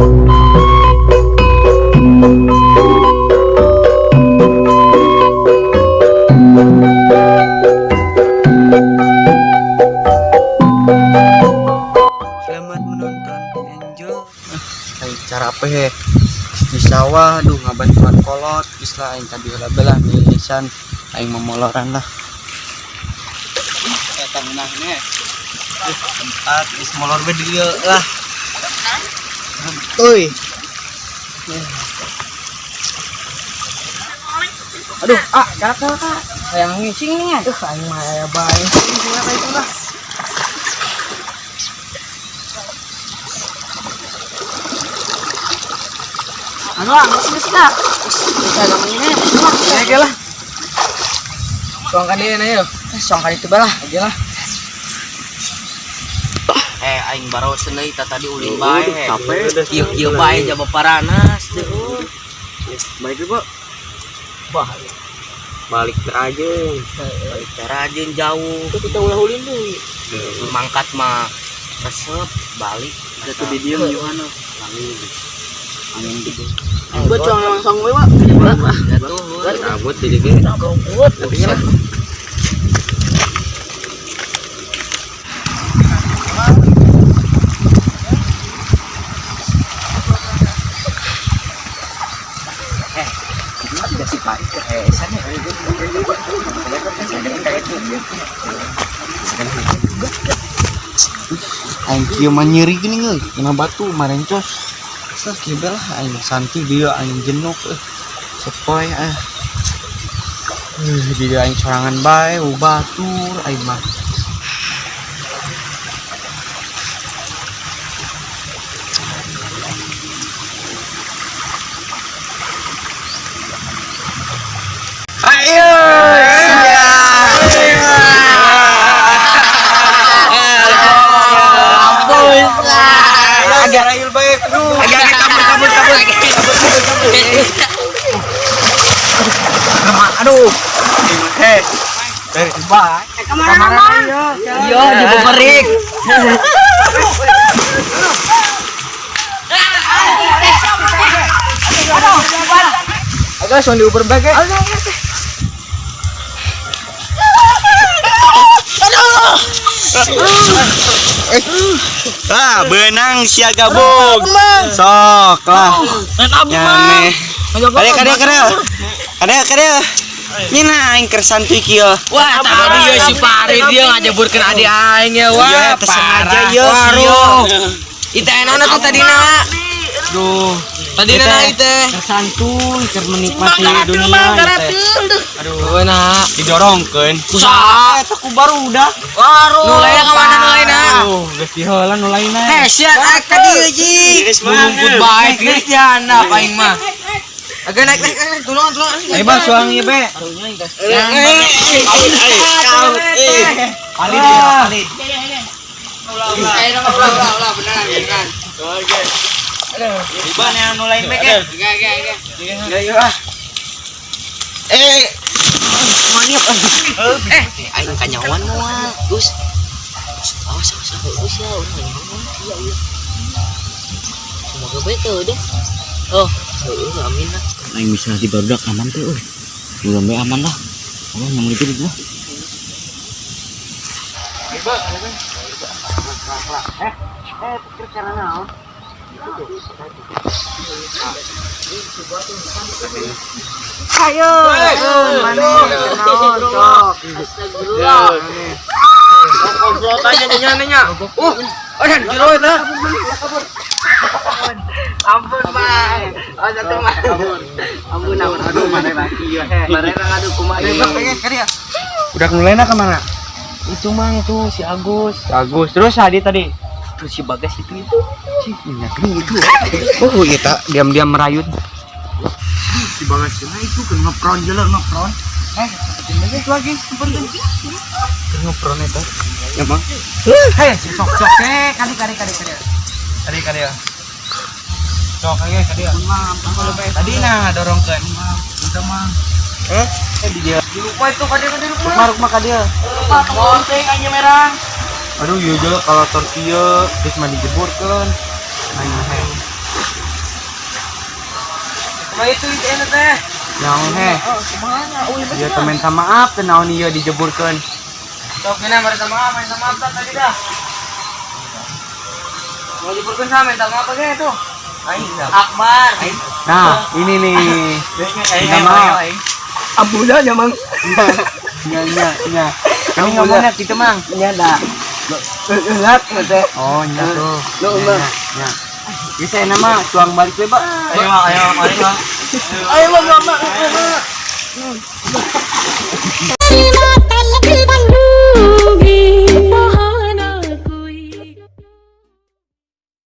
Selamat menonton, enjoy. Cara apa he? Di sawah, aduh ngabantuan kolot, islah aing tadi ulah belah milisan aing memoloran lah. Eta menahnya. Tempat is molor be dieu lah. Euy. Aduh, kakak. Yang ngising nih. Aduh, aing mah aya bae. Siapa itu lah. Anu ngising dah. Bisa gaman ini. Ya lah. Suang ka dieu na yeuh. Suang ka ditu bae lah. Oge lah. Aing baro senei tadi ulin bae. Capek. Ieu bae jaba paranas deuh. Baik Pak. Balik terajen jauh. Itu kita ulah ulin deui. Mangkat mah resep balik. Itu di dieu gimana? Angin gede. Buat cuang langsung we, Pak. Jatuh. Cabut di dieu. Cabut. Aing kieu mah nyeri geuning euy, kena batu marencos. Sah kieu lah aing santai dia aing jenuk sepoi di dia aing sorangan bae batur aing mah. Ayo. Agak ail baik tuh. Agak kabur. Aduh. Dari baik. Kemana? Iya, di beberik. Agak son diuber baik. Benang siaga bog. Sok lah. Nyane. Kada. Nyina aing keur santuy kieu. Wah, tadi ya si Farid dia ngajeburkeun adik aing ya. Wah, parah ya Ita enona tuh tadina. Duh, tadina teh santuy keur menikmati dunia. Aduh, enak didorongkeun. Kusaha eta ku baru udah. Nu lain ka mana nu lainna? Geus diheula nu lainna. Heh, sian ka dieu ji. Bubut bae geus diana paing mah. Agak naik, tolong. Ayo Bang, suang ieu be. Palid. Ulah beneran. Oke. Iban yang nu lain be ge. Iya. Maniap. Aing kanyawan moal. Gus. Awas Gus ya, urang nyawan. Iya. Semoga bae teu deh. Oh, amin lah. Aing bisa di barudak aman teh euy. Mudah-mudahan aman lah. Allah nyamuk itu di gua. Cara naon? Ayo, mana naon sok. Astagfirullah. Ngobrol aja nya. Ada jero eta. Ampun, Bang. Satu mah. Ampun. Aduh, mana lagi ya. Marena ngadu kumaha ieu. Udah mulainya kemana? Itu Mang tuh si Agus. Terus tadi. Terus si Bagas itu. Cih, minyak itu. Oh, iya tak diam-diam merayun. Si Bagas itu kan ngepron. Seperti lagi penting. Ngepron itu. Ya, Bang. Sok kali. Kali ya. Sok kali ya. Tadi nah dorongkeun. Udah mah. Di dia. Lupa itu kade Rukma ka dia. Monteng aja merah. Aduh, iya kalau tortilla terus mandi jeburkeun. itu enak teh. Naon he? Ieu teh minta maaf teh naon ieu dijeburkeun. Sok kena minta maaf tadi dah. Mau diperken sama minta maaf aja itu. Akbar. Nah, ini nih. Minta maaf. Ampun aja, Mang. Nya. Kami ngomongnya gitu, Mang. Nya dah. Lihat teh. Oh, nya tuh. Nya. Bisa nama tuang balik we, Pak. Ayo, Mang. Ayo, Mang.